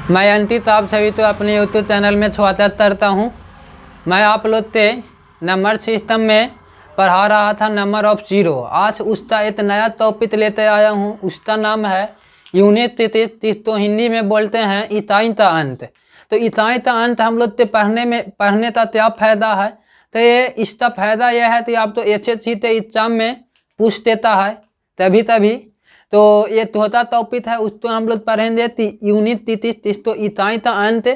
मैं अंकित आप सभी तो अपने यूट्यूब चैनल में स्वागत करता हूं। मैं आप लोग के नंबर सिस्टम में पढ़ा रहा था नंबर ऑफ जीरो। आज उसका एक नया टॉपिक लेते आया हूं। उसका नाम है यूनिट 33, तो हिंदी में बोलते हैं इकाई का अंत। तो इकाई का अंत हम लोग के पढ़ने का क्या फ़ायदा है, तो ये इसका फ़ायदा यह है कि आप तो एसएससी के एग्जाम में पूछ देता है तभी तो ये छोटा टॉपिक है, उसको हम लोग पढ़ेंगे यूनिट 33, तो इकाई का अंत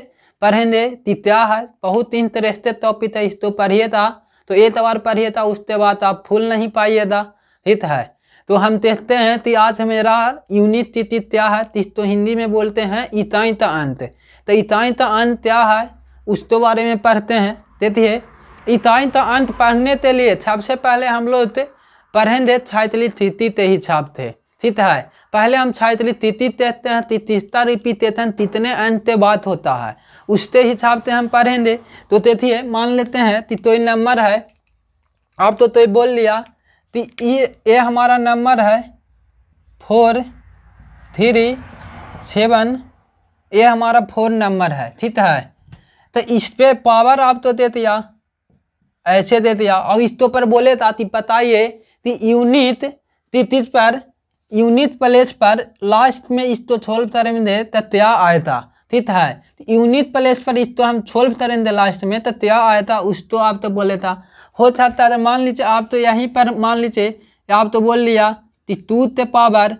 पढ़ेंगे कि क्या है। बहुत इंटरेस्टेड टॉपिक है, इसको पढ़िएगा। तो एक बार पढ़िएगा, उसके बाद आप फुल नहीं पाइएगा, ठीक है। तो हम देखते हैं कि आज मेरा यूनिट 33 क्या है, तो हिंदी में बोलते हैं इकाई का अंत। तो इकाई का अंत क्या है उसके बारे में पढ़ते हैं। देखिए, इकाई का अंत पढ़ने के लिए सबसे पहले हम लोग पढ़ेंगे क्षैतिज स्थिति के हिसाब से, ठीक है। पहले हम क्षैतिज स्थिति देखते हैं, तीसरा रिपीटेशन कितने अंत से बात होता है उसके हिसाब से हम पढ़ेंगे। तो देखिए, मान लेते हैं कि कोई नंबर है, आप तो बोल लिया कि ये हमारा नंबर है 4 3 7, ये हमारा 4 नंबर है, ठीक है। तो इस पे पावर आप तो दे दिया, ऐसे दे दिया, और इसके ऊपर बोले था कि बताइए कि यूनिट 33 पर यूनिट प्लेस पर लास्ट में इसको सोल्व करेंगे तो क्या आया था, ठीक है। यूनिट प्लेस पर इसको हम सोल्व करेंगे लास्ट में तो क्या आया था उसको आप तो बोले था। हो सकता है मान लीजिए आप तो यहीं पर मान लीजिए आप तो बोल लिया कि 2 के पावर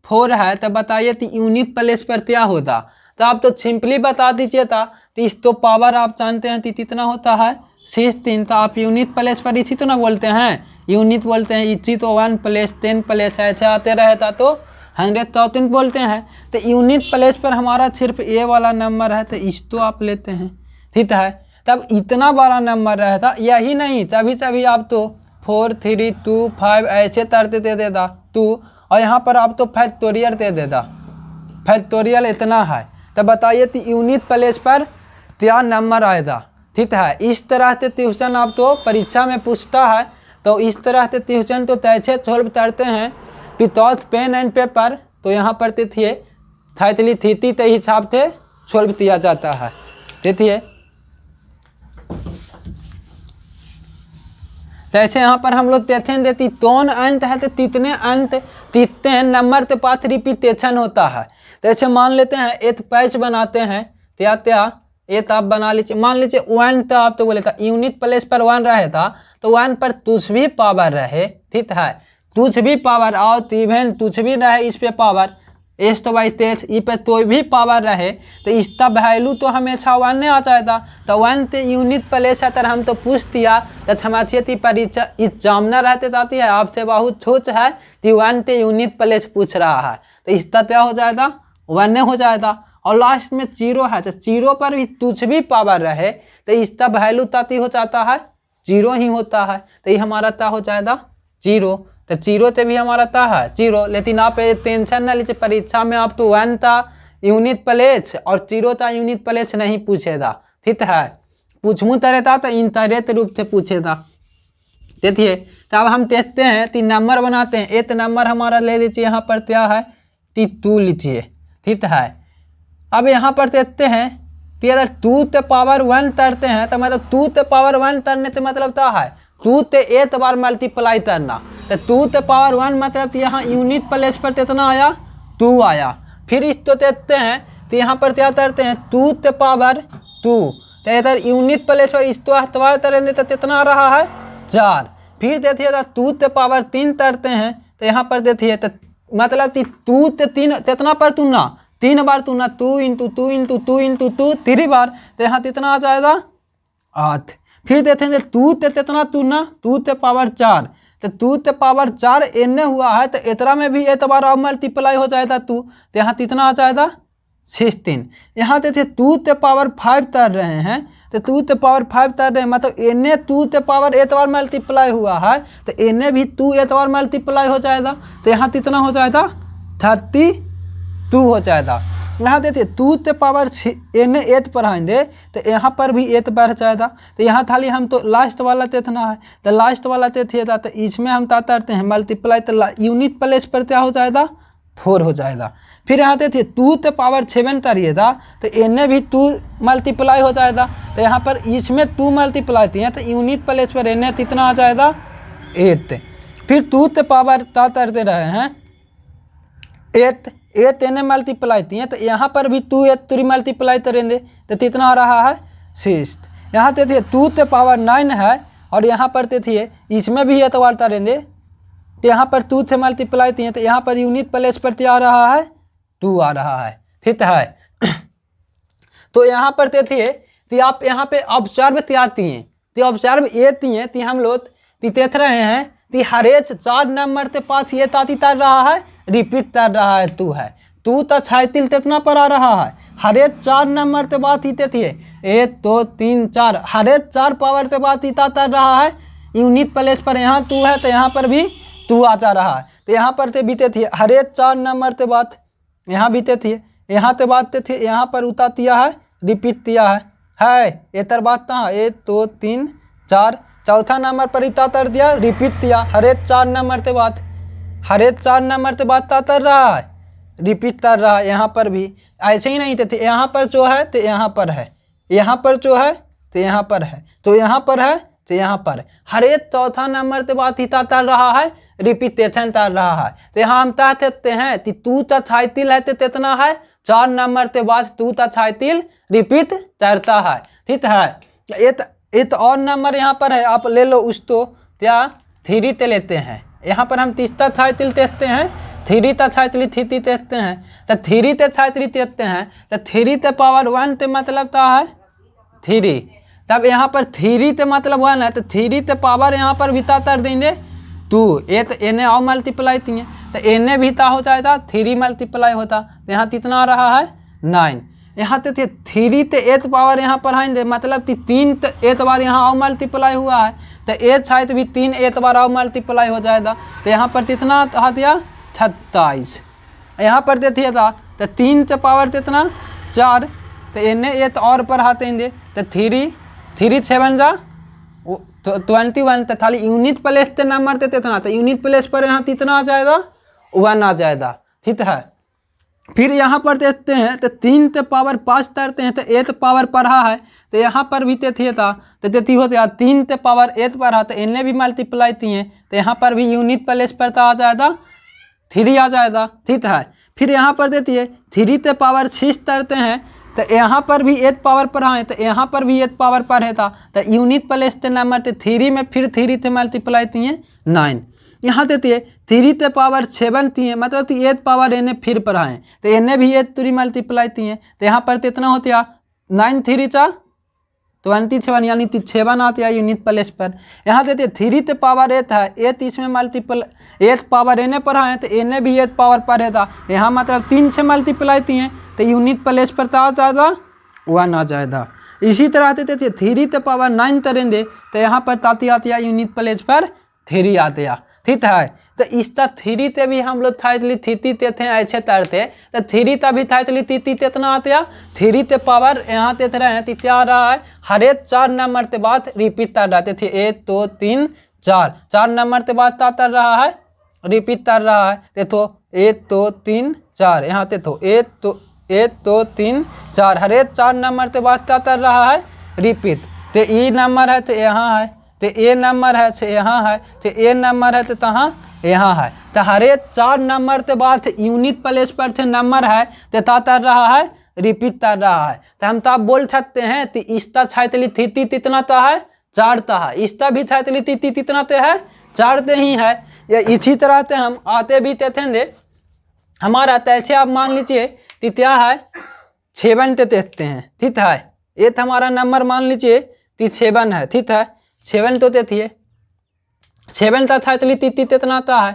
4 है, तो बताइए कि यूनिट प्लेस पर क्या होता। तो आप तो सिंपली बता दीजिए था कि इसको पावर आप जानते हैं कि कितना होता है 16। तो आप यूनिट प्लेस पर इसी तो ना बोलते हैं, यूनिट बोलते हैं इसी तो 1 प्लेस 10 प्लेस ऐसे आते रहता तो 100,000 बोलते हैं। तो यूनिट प्लेस पर हमारा सिर्फ ये वाला नंबर है, तो इसको आप लेते हैं, ठीक है। तब इतना बड़ा नंबर रहता, यही नहीं तभी आप तो 4 3 2 5 ऐसे तरते दे देता 2, और यहाँ पर आप तो फैक्टोरियल दे देता, फैक्टोरियल इतना है। तो बताइए कि यूनिट प्लेस पर क्या नंबर आएगा, ठीक है। इस तरह से ट्यूशन आप तो परीक्षा में पूछता है, तो इस तरह से ट्यूशन तो कैसे सॉल्व करते हैं विदाउट पेन एंड पेपर। तो यहाँ पर देखिए क्षैतिज स्थिति के हिसाब से सॉल्व किया जाता है। देखिए, जैसे यहाँ पर हम लोग देखेंगे कि कौन अंत है, तो कितने नंबर के पास रिपीटेशन होता है। जैसे मान लेते हैं एक पैच बनाते हैं, क्या एक आप बना लीजिए, मान लीजिए 1, तो आप तो बोले था यूनिट प्लेस पर 1 रहे था, तो 1 पर कुछ भी पावर रहे, ठीक है, कुछ भी पावर आओ इवेन कुछ भी रहे इस पे पावर एस तो बाई तेज इस पे कोई भी पावर रहे, तो इसका वैल्यू तो हमेशा 1 आ जाएगा। तो 1 से यूनिट प्लेस है, तो हम तो पूछ दिया तो हमारी परीक्षा एग्जामिनर रहते जाती है, आपसे बहुत सोच है कि 1 से यूनिट प्लेस पूछ रहा है, तो इसका क्या हो जाएगा 1 हो जाएगा। और लास्ट में 0 है, तो 0 पर भी कुछ भी पावर रहे तो इसका वैल्यू ताती हो जाता है 0 ही होता है। तो ये हमारा ता हो जाएगा 0। तो 0 से भी हमारा ता है 0। लेकिन आप टेंशन ना लीजिए, परीक्षा में आप तो 1 था यूनिट प्लेस और 0 था यूनिट प्लेस नहीं पूछेगा, ठीक है। पूछूँ तरह था तो इंटरेक्ट रूप से पूछेगा। देखिए, तो अब हम देखते हैं कि नंबर बनाते हैं। एक नंबर हमारा ले लीजिए, यहाँ पर क्या है 2 लीजिए, ठीक है। अब यहाँ पर देखते हैं कि अगर 2 के पावर 1 करते हैं, तो मतलब 2 के पावर 1 करने से मतलब क्या है 2 से 8 बार मल्टीप्लाई करना। तो 2 के पावर 1 मतलब यहाँ यूनिट प्लेस पर कितना आया 2 आया। फिर इसको देखते हैं तो यहाँ पर क्या करते हैं 2 के पावर 2, तो इधर यूनिट प्लेस पर इसको अतवार करेंगे तो कितना रहा है 4। फिर देखिए 2 के पावर 3 करते हैं, तो यहाँ पर देखिए तो मतलब कि 2 से 3 कितना पर तुना 3 बार तुना 2 × 2 × 2 × 2 3 बार, तो यहाँ कितना आ जाएगा 8। फिर देखेंगे 2 से कितना तुना 2 के पावर 4, तो 2 के पावर 4 एने हुआ है, तो इतना में भी एक बार अब मल्टीप्लाई हो जाएगा 2, तो यहाँ कितना आ जाएगा 16। यहाँ देखिए 2 के पावर 5 कर रहे हैं, तो 2 के पावर 5 कर रहे हैं मतलब एने 2 के पावर एक बार मल्टीप्लाई हुआ है, तो एने भी 2 एक बार मल्टीप्लाई हो जाएगा, तो यहाँ कितना हो जाएगा 32 हो जाएगा। यहाँ देखिए 2 के पावर एने 8 पढ़ाएंगे तो यहाँ पर भी 8 बढ़ जाएगा। तो यहाँ खाली हम तो लास्ट वाला देखना है, तो लास्ट वाला देखिएगा, तो इसमें हम क्या करते हैं मल्टीप्लाई, तो यूनिट प्लेस पर क्या हो जाएगा 4 हो जाएगा। फिर यहाँ थे 2 ते पावर 7 तरिए था तो इन्हें भी 2 मल्टीप्लाई हो जाएगा। तो यहाँ पर इसमें 2 मल्टीप्लाई थी तो यूनिट प्लेस पर इन्हें कितना आ जाएगा 8। फिर 2 ते पावर तरते रहे हैं 8 इन्हें मल्टीप्लाई थी तो यहाँ पर भी 2 8 3 मल्टीप्लाई करेंगे तो कितना आ रहा है 6। यहाँ ते 2 ते पावर 9 है और यहाँ पर थे इसमें भी एतवार तरेंगे तो यहाँ पर 2 से मल्टीप्लाई थी तो यहाँ पर यूनिट प्लेस पर क्या आ रहा है 2 आ रहा है, ठीक है। तो यहाँ पर थे तो आप यहाँ पे ऑब्जर्व त्याती हैं तो ऑब्जर्व ये थी हैं कि हम लोग देख रहे हैं कि हर एक 4 नंबर के पास ये ताती तर रहा है रिपीट कर रहा है 2 है 2 तो 36 कितना पर आ रहा है हर एक 4 नंबर के बाद ही थे 1 2 3 4 हर एक 4 पावर के बाद इता तर रहा है यूनिट प्लेस पर यहाँ 2 है तो यहाँ पर भी 2 आ जा रहा है। तो यहाँ पर थे बीते थे हर एक 4 नंबर के बाद यहाँ बीते थे यहाँ के बाद थे यहाँ पर उता दिया है रिपीट दिया है ये तर बात कहाँ 1 2 3 4 चौथा नंबर पर इता तर दिया रिपीट दिया हर एक 4 नंबर के बाद हर एक 4 नंबर के बाद तर रहा है रिपीट कर रहा है। यहाँ पर भी ऐसे ही नहीं थे यहाँ पर जो है तो यहाँ पर है यहाँ पर जो है तो यहाँ पर है तो यहाँ पर है तो यहाँ पर हर एक चौथा नंबर के बाद हिता तर रहा है रिपीटेशन कर रहा है। तो यहाँ हम कहते हैं कि 2 तो 36 है तो कितना है 4 नंबर के बाद 2 तो 36 रिपीट करता है, ठीक है। एक और नंबर यहाँ पर है आप ले लो उसको क्या 3 ते लेते हैं यहाँ पर हम 3 तो 36 देखते हैं 3 तो 36 थी देखते हैं तो 3 ते 36 देखते हैं तो 3 ते पावर 1 ते मतलब क्या है 3 तब यहाँ पर 3 ते मतलब 1 है तो 3 ते पावर यहाँ पर भी तर देंगे 2 ये तो इन्हें और मल्टीप्लाई थी तो इन्हें भी ता हो जाएगा 3 मल्टीप्लाई होता तो यहाँ कितना आ रहा है 9। यहाँ तो 3 ते 8 पावर यहाँ पर आएंगे मतलब कि 3 तो 8 बार यहाँ और मल्टीप्लाई हुआ है तो 8 शायद भी 3 8 बार और मल्टीप्लाई हो जाएगा तो यहाँ पर कितना आ दिया 27। यहाँ पर देखिए था तो 3 से पावर कितना 4 तो इन्हें 8 और पर आते तो 3 7 जा 21 तो खाली यूनिट प्लेस के नंबर देते इतना तो यूनिट प्लेस पर यहाँ कितना आ जाएगा 1 आ जाएगा, ठीक है। फिर यहाँ पर देखते हैं तो 3 से पावर 5 करते हैं तो 8 पावर पढ़ा है तो यहाँ पर भी थे था तो देती होते यार 3 से पावर 8 पढ़ा तो इन्हें भी मल्टीप्लाई थी हैं तो यहाँ पर भी यूनिट प्लेस पर आ जाएगा 3 आ जाएगा, ठीक है। फिर यहाँ पर देती है 3 से पावर 6 करते हैं तो यहाँ पर भी 8 पावर पर आए तो यहाँ पर भी 8 पावर पर है था तो यूनिट प्लेस के नंबर थे 3 में फिर 3 से मल्टीप्लाई थी हैं 9। यहाँ देती है 3 से पावर 7 थी हैं मतलब कि 8 पावर इन्हें फिर पर आए तो इन्हें भी 8 3 मल्टीप्लाई थी हैं तो यहाँ पर कितना होती है 9 3 4 27 यानी 7 आती है यूनिट प्लेस पर। यहाँ देते 3 से पावर 8 है 8 इसमें मल्टीपल 8 पावर इन्हें पर आए तो इन्हें भी 8 पावर पर है था यहाँ मतलब 3 से मल्टीप्लाई थी हैं तो यूनिट प्लेस पर आ जाएगा 1 आ जाएगा। इसी तरह देते थे 3 से पावर 9 करेंगे तो यहाँ पर ताती आती है यूनिट प्लेस पर 3 आते हैं, ठीक है। तो इसका 3 ते भी हम लोग थाइतली थीती ते थे ऐसे तरते तो 3 ता भी थाइतली तीती कितना आते हैं 3 ते पावर यहाँ ते रहे हैं क्या आ रहा है हर एक 4 नंबर के बाद रिपीट कर रहते थे 1 2 3 4 नंबर के बाद तर रहा है रिपीट कर रहा है देखो 1 2 3 4 यहाँ ते तो 1 2 3 4 हर एक 4 नंबर के बाद तर रहा है रिपीट तो ई नंबर है तो यहाँ है तो ए नंबर है तो यहाँ है तो ए नंबर है तो कहाँ यहाँ है तो हर एक 4 नंबर के बाद यूनिट प्लेस पर थे नंबर है तो तर रहा है रिपीट कर रहा है। तो हम तो आप बोल सकते हैं तो इसका छैतली थीती कितना तो है 4 ता है इसका भी छैतली तीती कितना ते है 4 ते ही है। या इसी तरह से हम आते भी थे हमारा तैसे आप मान लीजिए कि क्या है 7 ते देखते हैं, ठीक है। ये हमारा नंबर मान लीजिए कि 7 है, ठीक है। 7 तो देती है 7 था छैतली तीती कितना आता है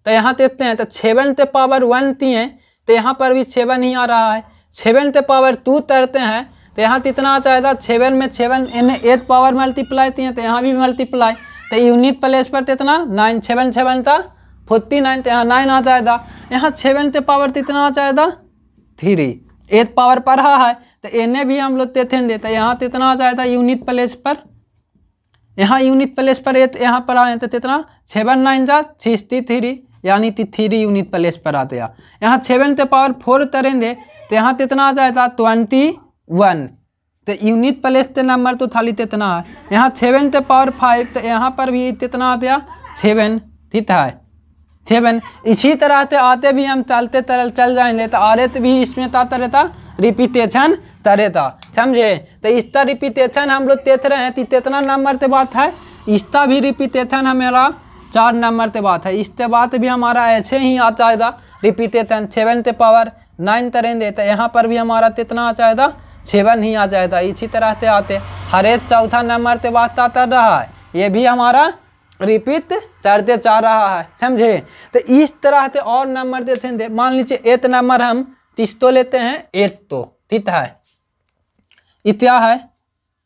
तो यहाँ देखते हैं तो 7 से पावर 1 थी हैं तो यहाँ पर भी 7 ही आ रहा है। 7 से पावर 2 करते हैं तो यहाँ कितना आ जाएगा 7 में 7 इन्हें 8 पावर मल्टीप्लाई थी हैं तो यहाँ भी मल्टीप्लाई तो यूनिट प्लेस पर कितना 9 7 7 था 49 तो यहाँ 9 आ जाएगा। यहाँ 7 से पावर कितना आ जाएगा 3 8 पावर पर रहा है तो इन्हें भी हम लोग देखेंगे तो यहाँ कितना आ जाएगा यूनिट प्लेस पर यहाँ यूनिट प्लेस पर 8 यहाँ पर आए तो कितना 7 9 जा 63 यानी कि 3 यूनिट प्लेस पर आते हैं। यहाँ 7 ते पावर 4 करेंगे तो यहाँ कितना आ जाएगा 21। तो यूनिट प्लेस के नंबर तो थाली कितना है। यहाँ 7 ते पावर 5 तो यहाँ पर भी कितना आते हैं 7, ठीक है 7। इसी तरह से आते भी हम चलते चल जाएंगे तो आरे भी इसमें आता रहता रिपीटेशन तरेता, समझे। तो इसका रिपीटेशन हम लोग देख रहे हैं कि कितना नंबर से बात है। इसका भी रिपीटेशन हमारा 4 नंबर से बात है। इसके बाद भी हमारा ऐसे ही आ जाएगा रिपीटेशन 7 ते पावर 9 करेंगे तो यहाँ पर भी हमारा कितना आ जाएगा 7 ही आ जाएगा। इसी तरह से आते हर एक चौथा नंबर से बात आता रहा है, ये भी हमारा रिपीट करते जा रहा है, समझे। तो इस तरह से और नंबर देते हैं। मान लीजिए 8 नंबर हम तीस्तो लेते हैं 8 तो ठीक है, इतना है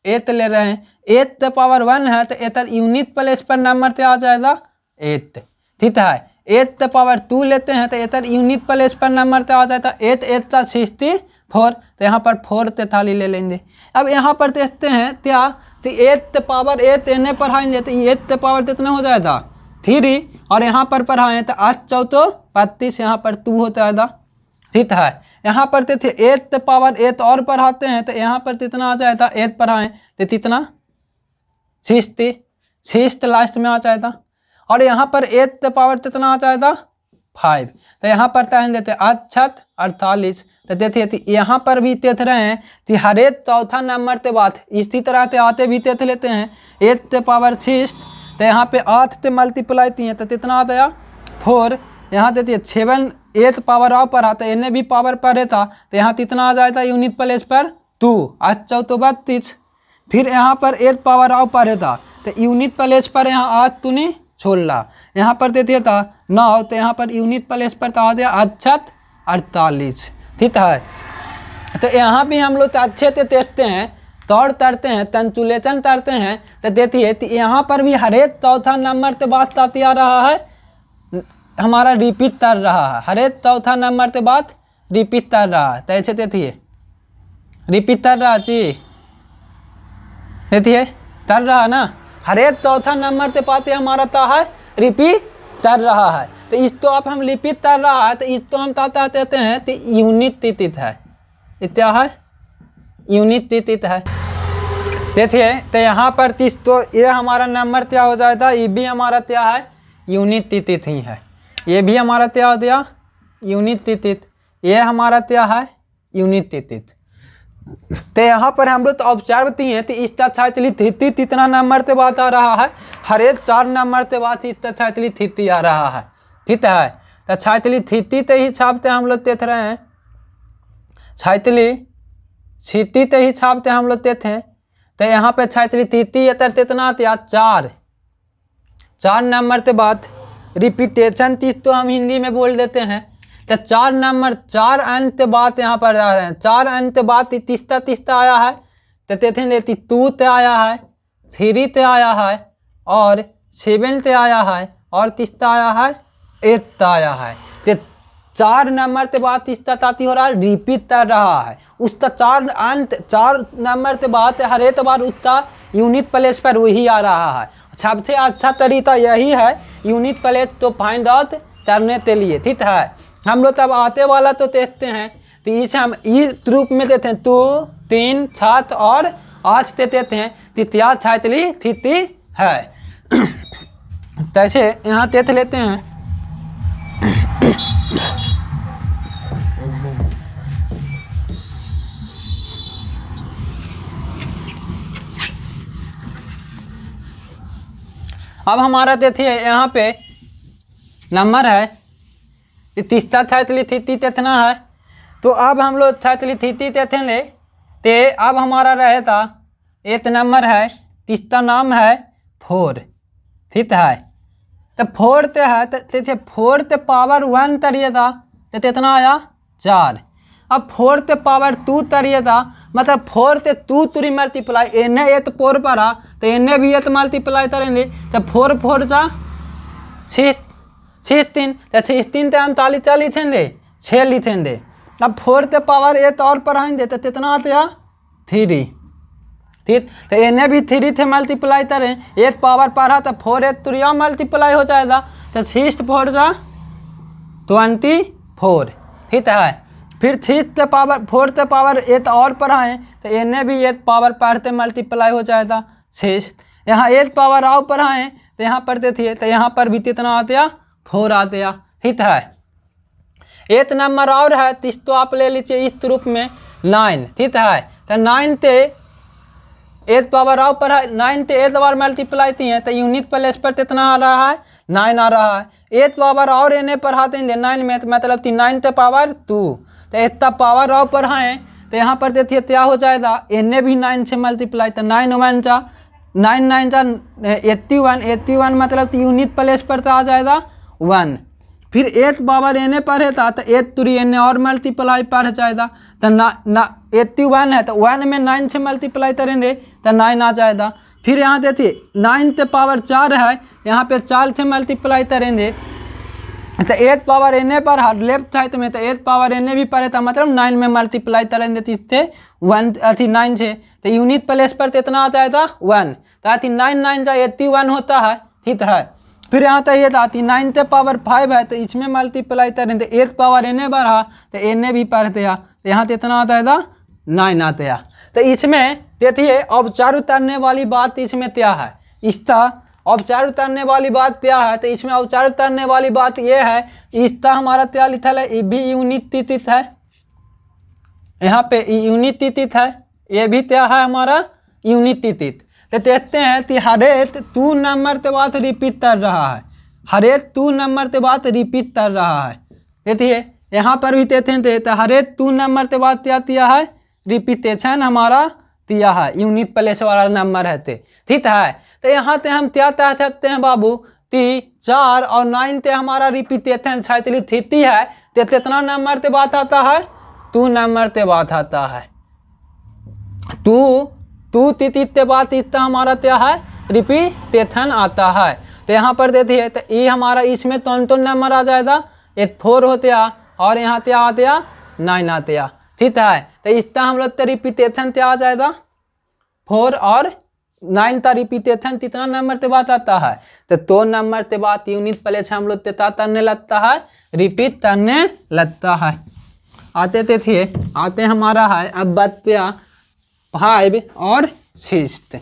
8 ले रहे हैं। 8 ते पावर 1 है तो इधर यूनिट प्लेस पर नंबर से आ जाएगा 8, ठीक है। 8 ते पावर 2 लेते हैं तो इधर यूनिट प्लेस पर नंबर से आ जाता 8 8 का 64, तो यहाँ पर 4 ते थाली ले लेंगे। अब यहाँ पर देखते हैं क्या तो 8 ते पावर 8 इन्हें पढ़ाएंगे तो 8 ते पावर कितना हो जाएगा 3, और यहाँ पर पढ़ाएं तो 8 चौथो 35, यहाँ पर 2 हो जाएगा, ठीक है। यहाँ पर थे 8 ते पावर 8 और पढ़ाते हैं तो यहाँ पर कितना आ जाएगा 8 पढ़ाएं तो कितना 60 लास्ट में आ जाएगा। और यहाँ पर 8 ते पावर कितना आ जाएगा 5, तो यहाँ पर टाइम देते 8 7 48। तो देखिए यहाँ पर भी तेथ रहे हैं कि हर एक चौथा नंबर के बाद इसी तरह से आते भी तेथ लेते हैं 8 ते पावर 6, तो यहाँ पे 8 से मल्टीप्लाई किए तो कितना आ गया 4। यहाँ देखिए 7 8 पावर आओ पर आता इन्हें भी पावर पर था तो यहाँ कितना आ जाएगा यूनिट प्लेस पर 2 8 चौथो 32। फिर यहाँ पर 8 पावर आओ पर था तो यूनिट प्लेस पर यहाँ 8 तूनी 16, यहाँ पर देते था 9 तो यहाँ पर यूनिट प्लेस पर तो आ गया 8 7 48, ठीक है। तो यहाँ भी हम लोग अच्छे से देखते हैं तौड़ तरते हैं तंचुलेचन तरते हैं तो देखिए यहाँ पर भी हर एक चौथा नंबर से बात आती आ रहा है, हमारा रिपीट कर रहा है। हर एक चौथा नंबर से बात रिपीट कर रहा है, तो ऐसे देखिए रिपीट कर रहा जी, देखिए कर रहा है ना। हर एक चौथा नंबर से पाते हमारा ता है रिपीट कर रहा है। तो इस तो आप हम रिपीट कर रहा है तो इस तो हम ताता कहते हैं तो यूनिट तिथित है, क्या है यूनिट तिथित है। देखिए तो यहाँ पर तीस तो ये हमारा नंबर क्या हो जाएगा, ये भी हमारा क्या है यूनिट तिथित ही है। ये भी हमारा क्या हो गया यूनिट तिथित, ये हमारा क्या है यूनिट तिथित। तो यहाँ पर हम लोग तो ऑब्जर्व किए हैं तो इसका छात्री थिति इतना नंबर से बात आ रहा है, हर एक 4 नंबर से बात इसका छात्री थिति आ रहा है, ठीक है। तो छात्री थिति ते ही छापते हम लोग देख रहे हैं, छात्री छिति ते ही छापते हम लोग देते हैं। तो यहाँ पे छात्री थिति इतना कितना था 4 नंबर से बात रिपीटेशन तीस तो हम हिंदी में बोल देते हैं। तो 4 नंबर 4 अंत बात यहाँ पर आ रहे हैं, 4 अंत बात तीस्ता आया है तो देखेंगे 2 ते आया है, 3 ते आया है और 7 ते आया है और तीस्ता आया है 8 आया है। तो 4 नंबर से बात तीस्ता ताती हो रहा है रिपीट कर रहा है, उसका 4 अंत 4 नंबर से बात हर एक बार उसका यूनिट प्लेस पर वही आ रहा है। सबसे अच्छा तरीका यही है यूनिट प्लेस तो फाइंड आउट करने के लिए, ठीक है। हम लोग तब आते वाला तो देखते हैं तो इसे हम इस रूप में देते हैं 2 3 7 और 8 देते हैं तृतीया छात्री थिति है। तैसे यहाँ देख लेते हैं अब हमारा देखिए यहाँ पे नंबर है तीसरा छात्री थिति तेतना है। तो अब हम लोग छात्री थिति तेथेंगे तो अब हमारा रहेगा 8 नंबर है, तीसरा नाम है 4, ठीक है। तो 4 ते है तो 4 ते पावर 1 तरिए था तो कितना आया 4। अब 4 ते पावर 2 तरिए था मतलब 4 ते 2 तुरी मल्टीप्लाई इन्हें 8 4 पर आ तो इन्हें भी 8 मल्टीप्लाई करेंगे तो 4 4 जा 16 तो 16 ते हम ताली 4 लिखेंगे 6 लिखेंगे। अब 4 ते पावर 8 और पढ़ाएंगे तो कितना आता 3, ठीक। तो इन्हें भी 3 थे मल्टीप्लाई करें 8 पावर पढ़ा तो 4 8 तुरिया मल्टीप्लाई हो जाएगा तो 6 4 जा 24, ठीक है। फिर 3 पावर 4 पावर 8 और पढ़ाएँ तो इन्हें भी 8 पावर पढ़ते मल्टीप्लाई हो जाएगा 6। यहाँ 8 पावर आओ पढ़ाएँ तो यहाँ पढ़ते थे तो यहाँ पर भी कितना आते हैं 4 आते हैं, ठीक है। 8 नंबर और है तो आप ले लीजिए इस रूप में 9, ठीक है। तो 9 से 8 पावर आओ पर 9 से 8 बार मल्टीप्लाई थी है तो यूनिट प्लेस पर कितना आ रहा है 9 आ रहा है। 8 पावर और इन्हें पढ़ाते हैं 9 में तो मतलब थी 9 से पावर 2 तो इतना पावर और पढ़ाएँ तो यहाँ पर देखिए क्या हो जाएगा इन्हें भी 9 से मल्टीप्लाई तो 9 1 जा 9 9 जा 81 मतलब यूनिट प्लेस पर तो आ जाएगा 1। फिर 8 पावर इन्हें पढ़े था तो 8 3 इन्हें और मल्टीप्लाई पढ़ जाएगा तो 81 है तो 1 में 9 से मल्टीप्लाई करेंगे तो 9 आ जाएगा। फिर यहाँ देखिए 9 से पावर 4 है यहाँ पे 4 से मल्टीप्लाई करेंगे तो 8 पावर इन्हें पर लेफ्ट साइड में तो 8 पावर इन्हें भी पढ़े था मतलब 9 में मल्टीप्लाई करेंगे तो इससे 9 से तो यूनिट प्लेस पर तो इतना आ जाएगा 1 तो 9 9 जा 81 होता है, ठीक है। फिर यहाँ तक ये आती 9 से पावर 5 है तो इसमें मल्टीप्लाई करें तो 8 पावर इन्हें बढ़ा तो इन्हें भी पढ़ते हैं तो यहाँ तो इतना आता है 9 आते हैं। तो इसमें देखिए औपचार उतारने वाली बात इसमें क्या है, इसका औपचार उतारने वाली बात क्या है तो इसमें औपचार उतारने वाली बात ये है इसका हमारा क्या लिखा है ये भी यूनिट तिथित है, यहाँ पे यूनिट तिथित है, ये भी क्या है हमारा यूनिट तिथित। तो देखते हैं कि हरेक 2 नंबर के बाद रिपीट कर रहा है, हरेक 2 नंबर के बाद रिपीट कर रहा है। देखिए यहाँ पर भी देते हैं तो हरेक 2 नंबर के बाद क्या दिया है रिपीटेशन हमारा दिया है यूनिट प्लेस वाला नंबर है ते, ठीक है। तो यहाँ से हम क्या कह सकते हैं बाबू कि 4 और 9 से हमारा रिपीटेशन छैतली थीती है तो कितना नंबर के बाद आता है 2 नंबर के बाद आता है 2 तिथित के बाद इतना हमारा क्या है रिपीटेशन आता है। तो यहाँ पर देखिए तो ये हमारा इसमें तो नंबर आ जाएगा 4 होते हैं और यहाँ क्या आते हैं 9 आते हैं, ठीक है। तो इसका हम लोग रिपीटेशन क्या आ जाएगा 4 और 9 का रिपीटेशन कितना नंबर के बाद आता है तो 2 नंबर के बाद यूनिट प्लेस हम लोग क्या करने लगता है रिपीट करने लगता है। आते देखिए आते हमारा है अब बच्चा 5 और 6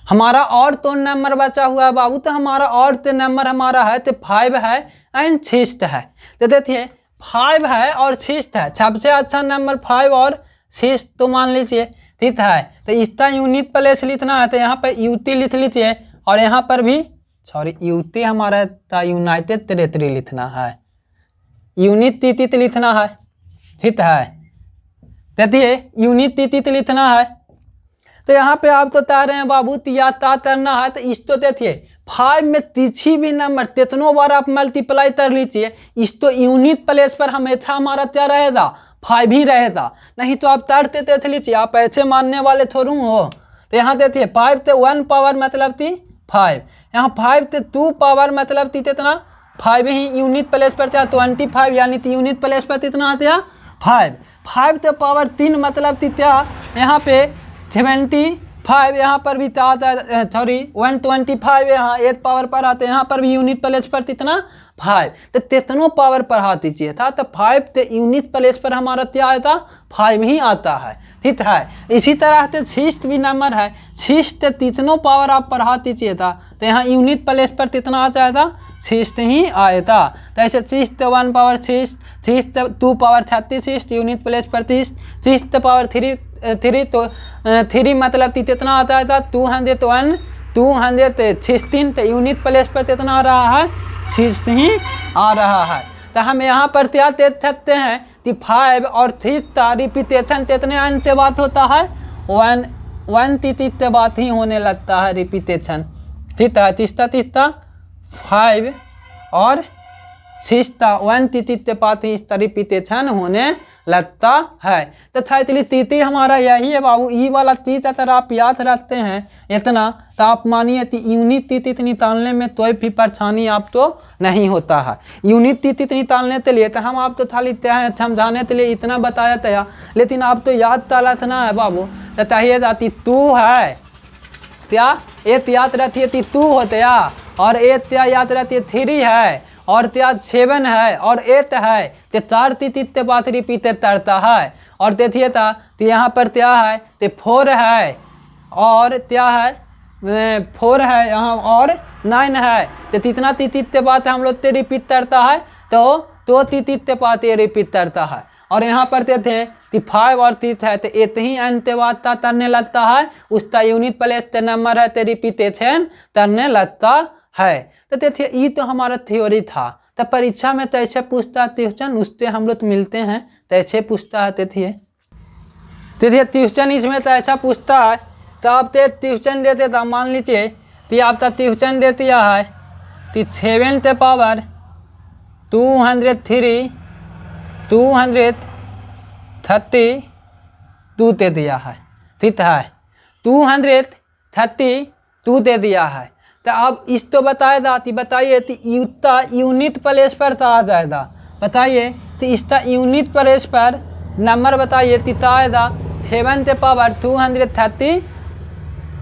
हमारा और तो नंबर बचा हुआ है बाबू तो हमारा और तो नंबर हमारा है तो 5 है एंड 6 है। तो देखिए 5 है और 6 है, सबसे अच्छा नंबर 5 और 6 तो मान लीजिए, ठीक है। तो इसका यूनिट प्लेस लिखना है तो यहाँ पर यूटी लिख लीजिए और यहाँ पर भी सॉरी यूटी हमारा था यूनाइटेड टेरिटरी लिखना है, यूनिट तिथित लिखना है, ठीक है। देखिए यूनिट तिथित लिखना है तो यहाँ पे आप तो कह रहे हैं बाबू याद करना है तो इस तो देखिए 5 में तिथि भी नंबर कितनों बार आप मल्टीप्लाई कर लीजिए इस तो यूनिट प्लेस पर हमेशा हमारा क्या रहेगा 5 ही रहेगा, नहीं तो आप तड़ते देख लीजिए आप ऐसे मानने वाले थोड़ू हो। तो यहाँ देखिए 5 से 1 पावर मतलब थी 5, यहाँ 5 से 2 पावर मतलब थी कितना 5 ही यूनिट प्लेस पर था 25 यानी कि यूनिट प्लेस पर कितना आते हैं 5 से पावर 3 मतलब थी क्या यहाँ पे 75 यहाँ पर भी आता है सॉरी 125 यहाँ 8 पावर पर आते हैं यहाँ पर भी यूनिट प्लेस पर कितना 5 तो कितनों पावर पढ़ा दीजिए था तो 5 से यूनिट प्लेस पर हमारा क्या आता 5 ही आता है, ठीक है। इसी तरह से 6 भी नंबर है 6 से कितनों पावर आप पढ़ा दीजिए था तो यहाँ यूनिट प्लेस पर कितना आ जाएगा 6 ही आएगा। तो ऐसे 6 से 1 पावर 6 से 2 पावर 36 यूनिट प्लेस पर 30 6 से पावर 3 तो 3 मतलब कितना आता है 201 216 तो यूनिट प्लेस पर कितना आ रहा है 6 ही आ रहा है। तो हम यहाँ पर क्या देख सकते हैं कि 5 और 6 का रिपीटेशन कितने अंक के बाद होता है 1 तिथि के बाद ही होने लगता है रिपीटेशन, ठीक है। तीसरा 5 और 6 का 1 तिथि के बाद ही इसका रिपीटेशन होने लगता है। तो छैतली तिथि हमारा यही है बाबू, ई वाला चीज अगर आप याद रखते हैं इतना तो आप मानिए कि यूनिट तिथि निकालने में कोई भी परेशानी आप तो नहीं होता है। यूनिट तिथि निकालने के लिए तो हम आप तो खाली समझाने के लिए इतना बताया था, लेकिन आप तो याद तलतना है बाबू। तो चाहिए जाती 2 है क्या 8 याद रहती है 2 होते या और 8 क्या याद रहती है 3 है और त्या 7 है और 8 है ते 4 तीते बात रिपीट तरता है। और देखिए था तो यहाँ पर क्या है तो 4 है और क्या है 4 है यहाँ और 9 है तो कितना तीते बात हम लोग ते रिपीट करता है तो तीते बात ये रिपीट करता है। और यहाँ पर देते हैं कि 5 और 3 है तो एक ही अंत्यवादता तरने लगता है, उसका यूनिट प्लेस ते नंबर है तो रिपीटेशन तरने लगता है। तो देखिए ये तो हमारा थ्योरी था। तो परीक्षा में तो ऐसे पूछता है ट्यूशन, उससे हम लोग मिलते हैं तो ऐसे पूछता है। देखिए ट्यूशन इसमें तो ऐसा पूछता है तो आप तो ट्यूशन देते तो मान लीजिए कि आपका ट्यूशन दे दिया है कि 7 ते पावर 203 232 दे दिया है, ठीक है 232 दे दिया है। तो अब इस तो बताएगा कि बताइए कि इसका यूनिट प्लेस पर तो आ जाएगा, बताइए तो इसका यूनिट प्लेस पर नंबर बताइए कितना आएगा 7 ते पावर 230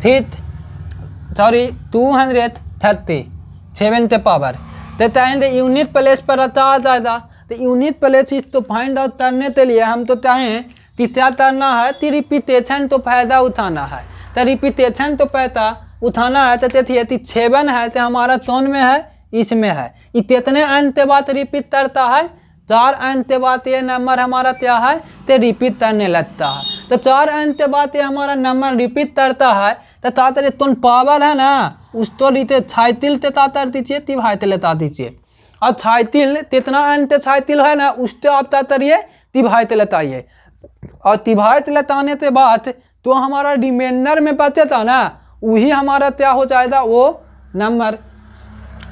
230 7 ते पावर तो यूनिट प्लेस पर आ जाएगा। तो यूनिट प्लेस इस तो फाइंड आउट करने के लिए हम तो चाहें कि क्या करना है कि रिपीटेशन तो फायदा उठाना है। तो रिपीटेशन तो पैसा उठाना है तो देखिए 7 है तो हमारा कौन में है, इसमें है। ये कितने अंत बात रिपीट करता है 4 अंत बात ये नंबर हमारा क्या है तो रिपीट करने लगता है। तो 4 अंत बात ये हमारा नंबर रिपीट करता है तो तातर तुम पावर है ना उस तो रीते 36 ते तातर दीजिए तिभाइत लेता दीजिए और 36 कितना अंत 36 है ना उस तो आप तातरिए तिभाइत लेताइए और तिभाइत लेताने के बाद तो हमारा रिमाइंडर में बचे था ना वही हमारा क्या हो जाएगा वो नंबर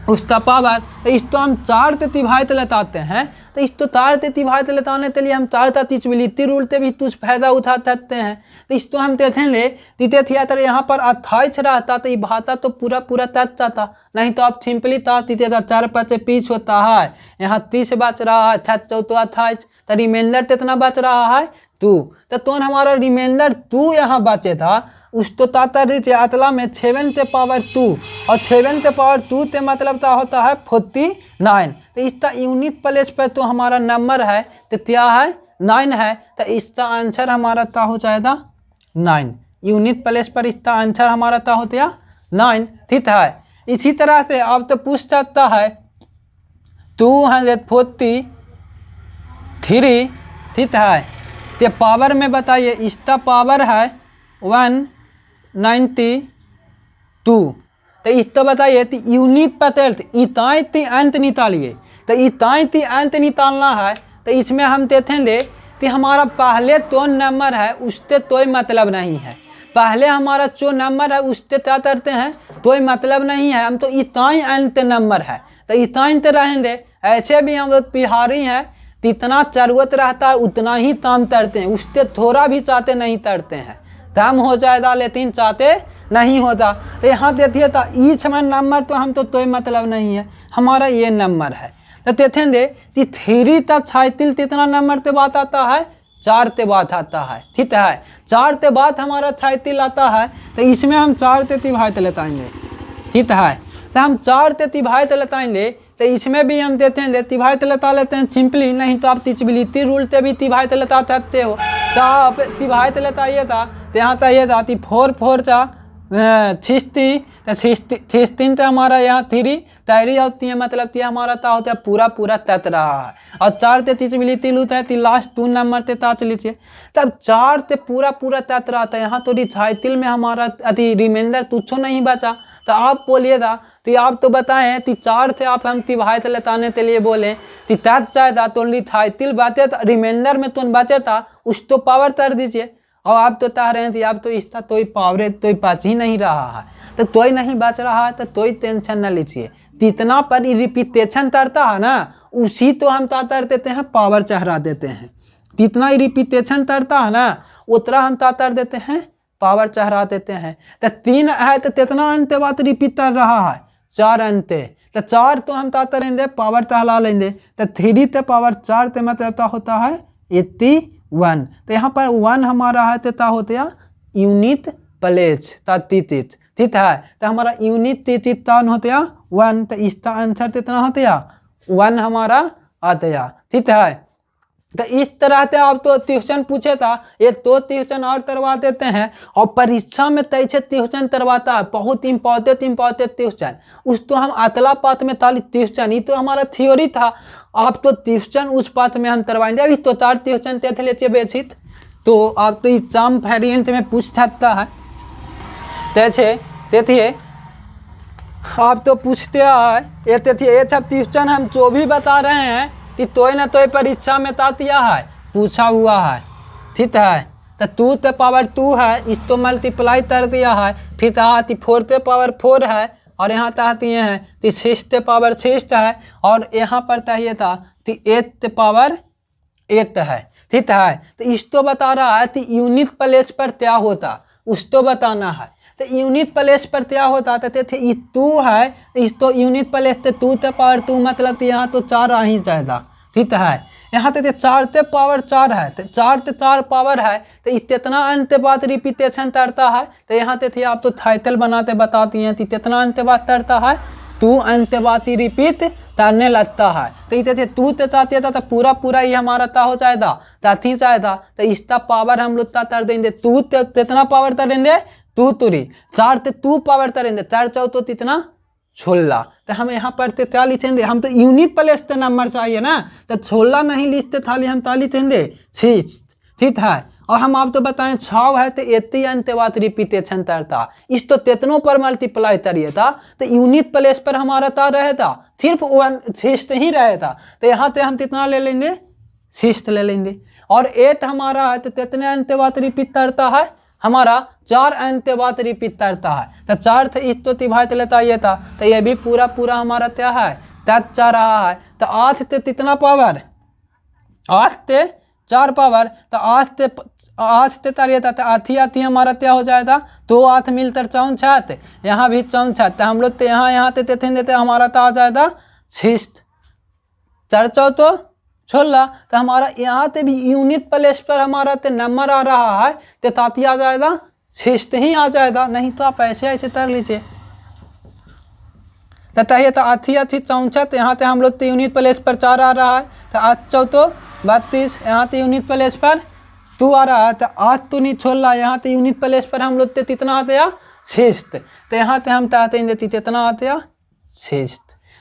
उसका पावर। तो इस तो हम 4 ते तिभाइत लेताते हैं तो इस तो 4 ते तिभाइत लेताने के लिए हम 4 तीचबिलिटी रूल से भी कुछ फायदा उठा सकते हैं। तो इस तो हम देखेंगे तीते थिएटर यहाँ पर 28 रहता तो ये भाता तो पूरा तच जाता, नहीं तो आप सिंपली तार तीते 4 5 20 होता है, यहाँ 30 बच रहा है 6 4 28 तो रिमाइंडर कितना बच रहा है 2। तो हमारा रिमाइंडर 2 यहाँ बचे था उस तो तातर अतला में 7 ते पावर 2 और 7 ते पावर 2 ते मतलब क्या होता है 49। तो इसका यूनिट प्लेस पर तो हमारा नंबर है तो क्या है 9 है। तो इसका आंसर हमारा क्या हो जाएगा 9, यूनिट प्लेस पर इसका आंसर हमारा क्या होता है 9, ठीक है। इसी तरह से आप तो पूछ सकता है 243, ठीक है। तो पावर में बताइए इसका पावर है 192। तो इस तो बताइए तो यूनिट पतेल इताई अंत निकालिए। तो इताई अंत निकालना है तो इसमें हम देखेंगे कि हमारा पहले तो नंबर है उससे कोई मतलब नहीं है, पहले हमारा जो नंबर है उससे क्या करते हैं कोई मतलब नहीं है, हम तो इताई अंत नंबर है तो इताई तो रहेंगे। ऐसे भी हम लोग बिहारी हैं जितना जरूरत रहता है उतना ही काम करते हैं, उससे थोड़ा भी चाहते नहीं करते हैं, काम हो जाएगा लेकिन चाहते नहीं होता। तो यहाँ देखिए था ईच में नंबर तो हम तो कोई मतलब नहीं है, हमारा ये नंबर है। तो देखेंगे कि 3 तक 36 कितना नंबर से बात आता है 4 ते बात आता है, ठीक है 4 ते बात हमारा 36 आता है। तो इसमें हम 4 ते तिभाइत लेताएंगे, ठीक है। तो हम 4 ते तिभाइत लेताएंगे तो इसमें भी हम देते हैं तिभाइत लेता लेते हैं सिंपली, नहीं तो आप तीचबिलिटी रूल से भी तिभाइत लेता सकते हो। तो आप तिभाइत लेताइए था तो यहाँ चाहिए था 4 4 चा 60 तो 16 तो हमारा यहाँ 3 तैयारी होती है, मतलब कि हमारा ता होता है पूरा तत रहा है। और 4 ते तीचबिलिटी लूता है तो लास्ट 2 नंबर ते ताच लीजिए तब 4 ते पूरा तत रहा था। यहाँ तो रिसाइकिल में हमारा अति रिमाइंडर तुच्छो नहीं बचा। तो आप बोलिए था तो आप तो बताएं कि 4 थे आप हम तिभाइत लेताने के लिए बोले कि तत चाहे तो रिसाइकिल बातें रिमाइंडर में तो बचे था उस तो पावर कर दीजिए। और आप तो कह रहे हैं कि आप तो इसका तो पावर तो बच ही नहीं रहा है, तो कोई नहीं बच रहा है तो कोई टेंशन न लीजिए। जितना पर रिपीटेशन करता है ना उसी तो हम क्या कर देते हैं पावर चढ़ा देते हैं, जितना रिपीटेशन करता है ना उतना हम क्या कर देते हैं पावर चढ़ा देते हैं। तो 3 है तो कितना अंत बात रिपीट कर रहा है 4 अंत, तो 4 तो हम क्या करेंगे पावर चढ़ा लेंगे। तो 3 ते पावर 4 ते मतलब होता है 81। तो यहाँ पर 1 हमारा है तो क्या होता है यूनिट प्लेस तीत, ठीक है। तो हमारा यूनिट तीत होता है 1, तो इसका आंसर कितना होता है 1 हमारा आ गया, ठीक है। तो इस तरह से आप तो ट्यूशन पूछे था, ये तो ट्यूशन और करवा देते हैं और परीक्षा में तैसे ट्यूशन करवाता है, बहुत इम्पोर्टेंट ट्यूशन। उस तो हम अतला पात में ताली ट्यूशन, ये तो हमारा थ्योरी था, आप तो ट्यूशन उस पात में हम करवाएंगे। अभी तो 4 ट्यूशन थे लेचे बेचित, तो आप तो एग्जाम वेरिएंट में पूछ सकता है तेथे आप तो पूछते हैं ये सब ट्यूशन हम जो भी बता रहे हैं कि तो न तो परीक्षा में तातिया है, पूछा हुआ है, ठीक है। तो 2 ते पावर 2 है, इस तो मल्टीप्लाई कर दिया है, फिर तो 4 ते पावर 4 है, और यहाँ ताती हैं तो 6 ते पावर 6 है, और यहाँ पर चाहिए था तो 8 ते पावर 8 है, ठीक है। तो इस तो बता रहा है कि यूनिट प्लेस पर क्या होता, उस तो बताना है। तो यूनिट प्लेस पर क्या होता था, थे 2 है, इस तो यूनिट प्लेस से 2 ते पावर 2 मतलब यहाँ तो 4 आ ही जाएगा, ठीक है। यहाँ तो 4 ते पावर 4 है, तो 4 ते 4 पावर है, तो इतना अंत बात रिपीटेशन करता है। तो यहाँ थे आप तो टाइटल बनाते बताती हैं, कितना अंत बात करता है, 2 अंत बात रिपीट करने लगता है। तो इतने थे 2 ते चाहते था तो पूरा ही हमारा ता हो जाएगा, ताथी जाएगा। तो इसका पावर हम लोग तर देंगे, 2 ते कितना पावर तरेंगे, 2 तुरी, 4 ते 2 पावर तरेंगे, 4 चौ तो कितना 16। तो हम यहाँ पर क्या लिखेंगे, हम तो यूनिट प्लेस से नंबर चाहिए ना, तो 16 नहीं लिखते थाली हम क्या लिखेंगे 6, ठीक है। और हम आप तो बताएं 6 है तो 80 अंत बात रिपीटेशन तरता, इस तो तेतनों पर मल्टीप्लाई करिए था, तो यूनिट प्लेस पर हमारा ता रहता सिर्फ 6 ही रहता। तो यहाँ से हम कितना ले लेंगे 6 ले लेंगे, और 8 हमारा है तो कितने अंत बात रिपीट करता है, हमारा 4 अंत बात रिपीट करता है। तो 4 थे इस तो तिभाइत लेता ये था, तो ये भी पूरा हमारा क्या है तक जा रहा है। तो 8 ते कितना पावर, 8 ते 4 पावर, तो 8 ते तारिए था, तो आठी हमारा क्या हो जाएगा, तो 8 मिलकर 64, यहाँ भी 64। तो हम लोग तो यहाँ ते देते हमारा तो आ जाएगा 6, 4 चौ तो 16। तो हमारा यहाँ पे भी यूनिट प्लेस पर हमारा तो नंबर आ रहा है, तो ताती आ जाएगा 6 ही आ जाएगा, नहीं तो आप ऐसे कर लीजिए। तो तहिए तो आठी 64, यहाँ पे हम लोग तो यूनिट प्लेस पर 4 आ रहा है, तो 8 चौ तो 32, यहाँ तो यूनिट प्लेस पर 2 आ रहा है, तो 8 तो नहीं 16, यहाँ तो यूनिट प्लेस पर हम लोग कितना आते हैं 6। तो यहाँ पे हम चाहते हैं कितना आते हैं 6।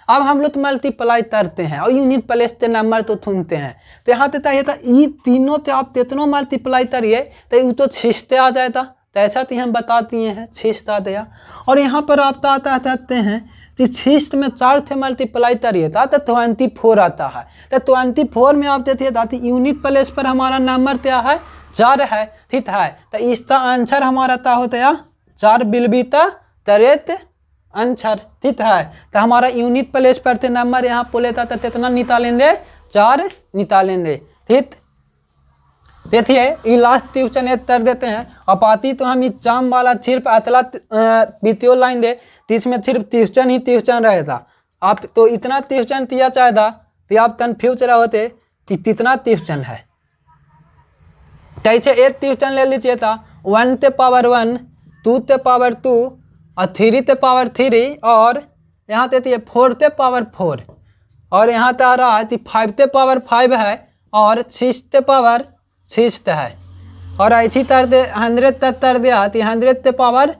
अब हम लोग मल्टीप्लाई करते हैं और यूनिट प्लेस से नंबर तो सुनते हैं, तो यहाँ पे चाहिए था ये तीनों ते आप कितनों मल्टीप्लाई करिए तो वो तो 6 आ जाएगा। तो ऐसा तो हम बताती हैं 6 आ गया। और यहाँ पर आप कहते हैं कि 6 में 4 थे मल्टीप्लाई करिए था तो 24 आता है। तो 24 में आप देते हैं यूनिट प्लेस पर हमारा नंबर क्या है 4 है, ठीक है। तो इसका आंसर हमारा क्या होता है 4 बिलबीता तरेत आंसर, ठीक है। तो हमारा यूनिट प्लेस पर थे नंबर यहाँ पोले था, तो कितना निकालेंगे 4 निकालेंगे, ठीक। देखिए ये लास्ट ट्यूशन कर देते हैं। अब आती तो हम एग्जाम वाला सिर्फ अतला बीतियो लाइन दे, इसमें सिर्फ ट्यूशन ही ट्यूशन रहेगा। आप तो इतना ट्यूशन दिया चाहेगा तो आप कन्फ्यूज होते कि कितना ट्यूशन है। कैसे 8 ट्यूशन ले लीजिए था, 1 ते पावर 1, 2 ते पावर 2 और 3 ते पावर 3, और यहाँ देती है 4 ते पावर 4, और यहाँ तो आ रहा है कि 5 ते पावर 5 है, और 6 ते पावर 6 है, और ऐसी तरह दे 100 तक कर दिया तो 100 ते पावर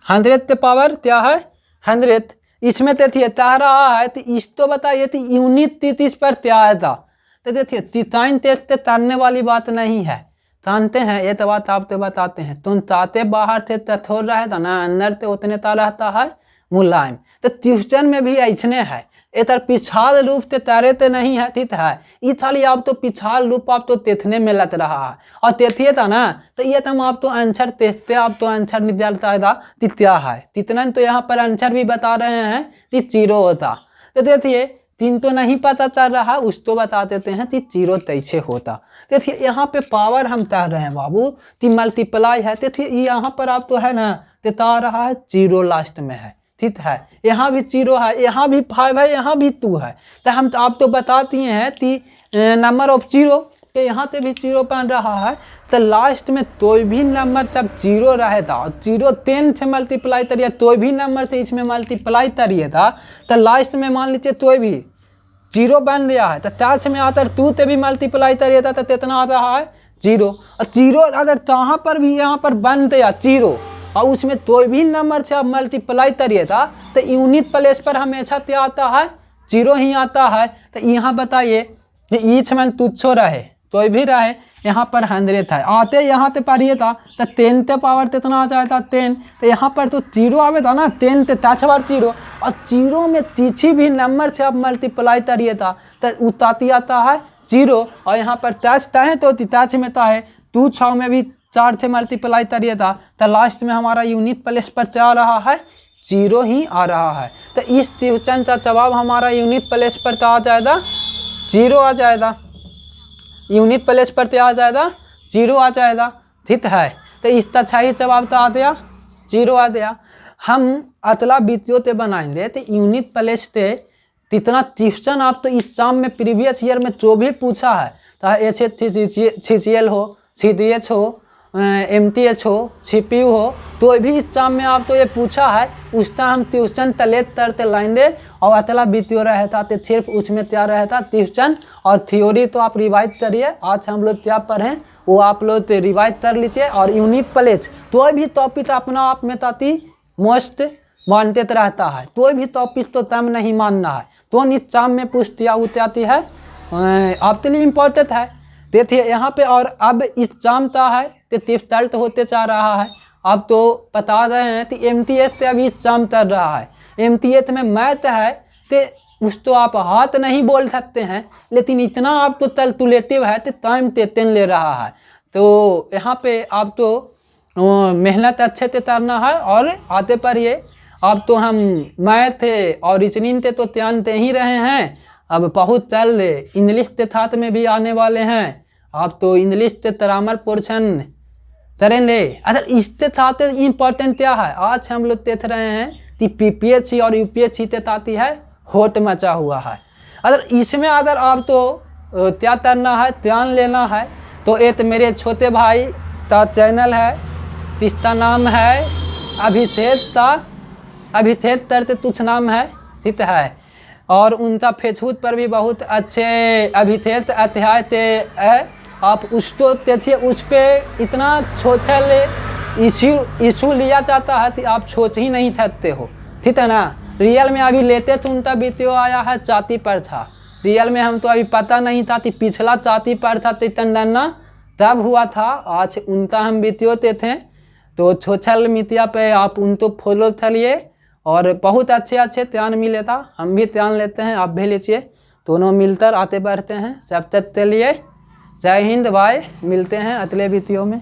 100 ते पावर क्या है 100। इसमें देखिए चाह रहा है तो इस तो बताइए कि यूनिट 33 पर क्या आएगा। तो देखिए 3 ते तरने वाली बात नहीं है, जानते हैं ये तो बात आप तो बताते हैं। तुम चाहते बाहर से थोड़ रहे था ना, अंदर से उतने ता रहता है मुलायम। तो ट्यूशन में भी ऐसने है, इधर पिछाल रूप से तारे ते नहीं है, ठीक है। ये खाली आप तो पिछाल रूप आप तो तेथने में लग रहा है, और तेथिए था ना तो ये तम आप तो आंसर तेजते आप तो आंसर निकालता था तित्या है, तितना तो यहाँ पर आंसर भी बता रहे हैं कि 0 होता। तो देखिए 3 तो नहीं पता चल रहा, उस तो बता देते हैं कि 0 कैसे होता। देखिए यहाँ पे पावर हम कह रहे हैं बाबू कि मल्टीप्लाई है, देखिए यहाँ पर आप तो है ना बता रहा है 0 लास्ट में है, ठीक है। यहाँ भी 0 है, यहाँ भी 5 है, यहाँ भी 2 है। तो हम तो आप तो बताती हैं कि नंबर ऑफ 0 कि यहाँ पे भी 0 बन रहा है, तो लास्ट में कोई भी नंबर जब 0 रहे था और 0 10 से मल्टीप्लाई करिए, कोई भी नंबर से इसमें मल्टीप्लाई करिए था, तो लास्ट में मान लीजिए कोई भी 0 बन गया है, तो टच में आता 2 से भी मल्टीप्लाई करिए था, तो कितना आ रहा है 0। और 0 अगर कहाँ पर भी यहाँ पर बन गया 0 और उसमें कोई भी नंबर से आप मल्टीप्लाई करिए था, तो यूनिट प्लेस पर हमेशा क्या आता है 0 ही आता है। तो यहाँ बताइए कि ईच में तुच्छो रहे, कोई भी रहे, यहाँ पर 100 है, आते यहाँ पे पढ़िए था तो 10 के पावर कितना आ जाता 10, तो यहाँ पर तो 0 आवे था ना, 10 के टच बार 0, और 0 में किसी भी नंबर से आप मल्टीप्लाई करिए था तो उताती आता है 0, और यहाँ पर टच है तो टच में तो है 2 6 में भी 4 से मल्टीप्लाई करिए था, तो लास्ट में हमारा यूनिट प्लेस पर क्या आ रहा है 0 ही आ रहा है। तो इस क्वेश्चन का जवाब हमारा यूनिट प्लेस पर क्या आ जाएगा 0 आ जाएगा, यूनिट प्लेस पर क्या आ जाएगा 0 आ जाएगा, ठीक है। तो इसका सही जवाब तो आ गया 0 आ गया। हम अतला बीतियों से बनाएंगे तो यूनिट प्लेस से कितना क्वेश्चन आप तो एग्जाम में प्रीवियस ईयर में जो भी पूछा है, चाहे HCCL हो, CDH हो, MTH हो, CPU हो, तो भी एग्जाम में आप तो ये पूछा है, उसका हम ट्यूशन तलेत तरते लाएंगे। और अतला बीतियों रहता तो सिर्फ उसमें क्या रहता ट्यूशन और थ्योरी तो आप रिवाइज करिए। आज हम लोग क्या पढ़ें वो आप लोग रिवाइज कर लीजिए। और यूनिट प्लेस तो भी टॉपिक अपना आप में ताती मोस्ट वांटेड रहता है, तो भी टॉपिक तो तम नहीं मानना है, तो एग्जाम में पूछतिया उतरती है, आपके लिए इम्पोर्टेंट है। देखिए यहाँ पे, और अब एग्जाम का है तो रिजल्ट होते जा रहा है। अब तो बता रहे हैं कि MTH से अभी एग्जाम चल रहा है, MTH में मैथ है तो उस तो आप हाथ नहीं बोल सकते हैं, लेकिन इतना आप तो कैलकुलेटिव है तो टाइम टेन ले रहा है। तो यहाँ पे आप तो मेहनत अच्छे से करना है और आते पढ़िए। अब तो हम मैथ और रीजनिंग पे तो ध्यान दे ही रहे हैं, अब बहुत जल्द इंग्लिश के साथ में भी आने वाले हैं। आप तो इंग्लिश के ग्रामर पोर्शन करेंगे। अगर इसके साथ इम्पोर्टेंट क्या है, आज हम लोग देख रहे हैं कि PPSC और UPSC के साथ ही है होट मचा हुआ है। अगर इसमें अगर आप तो क्या करना है, ध्यान लेना है, तो एक मेरे छोटे भाई का चैनल है जिसका नाम है अभिषेक करते कुछ नाम है, ठीक है। और उनका फेसबुक पर भी बहुत अच्छे अभिषेक अध्याय है, आप उसको देखिए। उस पर इतना सोशल इशू लिया जाता है कि आप सोच ही नहीं सकते हो, ठीक है ना। रियल में अभी लेते तो उनका वीडियो आया है जाति पर था, रियल में हम तो अभी पता नहीं था कि पिछला जाति पर था तितंडना तब हुआ था। आज उनका हम वीडियो देते थे, तो सोशल मीडिया पे आप उनको फॉलो करिए और बहुत अच्छे अच्छे ध्यान मिलेगा। हम भी ध्यान लेते हैं, आप भी लीजिए, दोनों मिलकर आते बढ़ते हैं। सब तक के लिए जय हिंद, बाय, मिलते हैं अगले वीडियो में।